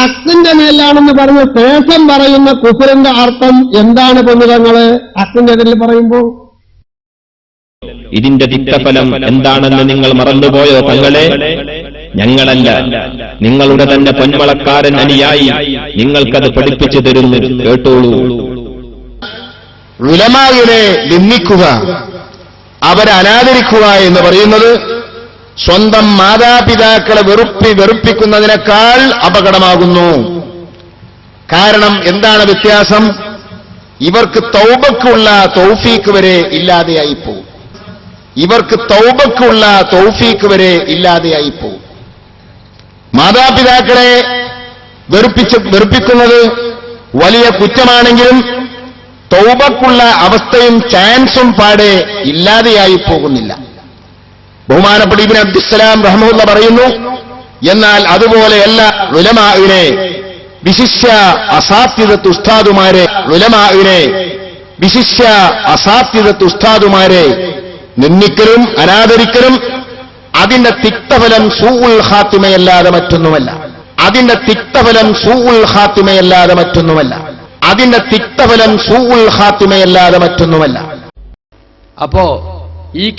ഹക്കിന്റെ മേലാണെന്ന് പറഞ്ഞ് ശേഷം പറയുന്ന കുഫറിന്റെ അർത്ഥം എന്താണ് പൊന്നുതങ്ങള്? ഹക്കിന്റെ എതിരിൽ പറയുമ്പോൾ ഇതിന്റെ തിക്തഫലം എന്താണെന്ന് നിങ്ങൾ മറന്നുപോയോ തങ്ങളെ? ഞങ്ങളല്ല, നിങ്ങളുടെ തന്നെ പൊന്മളക്കാരൻ അനുയായി നിങ്ങൾക്കത് പഠിപ്പിച്ചു തരുന്നു, കേട്ടോളൂ. ഉലമായിനെ നിന്ദിക്കുക, അവരെ അനാദരിക്കുക എന്ന് പറയുന്നത് സ്വന്തം മാതാപിതാക്കളെ വെറുപ്പിക്കുന്നതിനേക്കാൾ അപകടമാകുന്നു. കാരണം എന്താണ് വ്യത്യാസം? ഇവർക്ക് തൗബക്കുള്ള തൗഫീക്ക് വരെ ഇല്ലാതെയായിപ്പോവും. ഇവർക്ക് തൗബക്കുള്ള തൗഫീക്ക് വരെ ഇല്ലാതെയായിപ്പോവും. മാതാപിതാക്കളെ വെറുപ്പിക്കുന്നത് വലിയ കുറ്റമാണെങ്കിലും തൗബക്കുള്ള അവസ്ഥയും ചാൻസും പാടെ ഇല്ലാതെയായി പോകുന്നില്ല. ബഹുമാനപ്പെട്ട ഇബ്നു അബ്ദുസ്സലാം റഹ്മത്തുള്ളാഹി പറയുന്നു, എന്നാൽ അതുപോലെയല്ല ഉലമാഇനെ, വിശിഷ്യ അസാത്തിദത്ത് ഉസ്താദുമാരെ, ഉലമാഇനെ വിശിഷ്യ അസാത്തിദത്ത് ഉസ്താദുമാരെ നിന്ദിക്കലും അനാദരിക്കലും അതിന്റെ തിക്തഫലം സൂഉൽ ഖാത്തിമയല്ലാതെ മറ്റൊന്നുമല്ല. അതിന്റെ തിക്തഫലം സൂഉൽ ഖാത്തിമയല്ലാതെ മറ്റൊന്നുമല്ല. അതിന്റെ തിക്തഫലം സൂഉൽ ഖാത്തിമയല്ലാതെ മറ്റൊന്നുമല്ല. അപ്പോ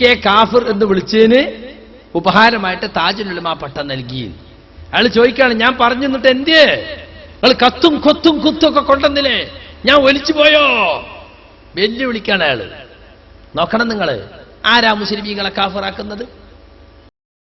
കെ കാഫിർ എന്ന് വിളിച്ചതിന് ഉപഹാരമായിട്ട് താജുൽ ഉലമ പട്ടം നൽകി. അയാൾ ചോദിക്കാണ്, ഞാൻ പറഞ്ഞു എന്നിട്ട് എന്തേ? നിങ്ങൾ കത്തും കൊത്തും കുത്തൊക്കെ കൊണ്ടെന്നില്ലേ, ഞാൻ ഒലിച്ചു പോയോ? വെല്ലുവിളിക്കാണ് അയാള്. നോക്കണം നിങ്ങള്, ആരാ മുസ്ലിമീങ്ങളെ കാഫിറാക്കുന്നത്?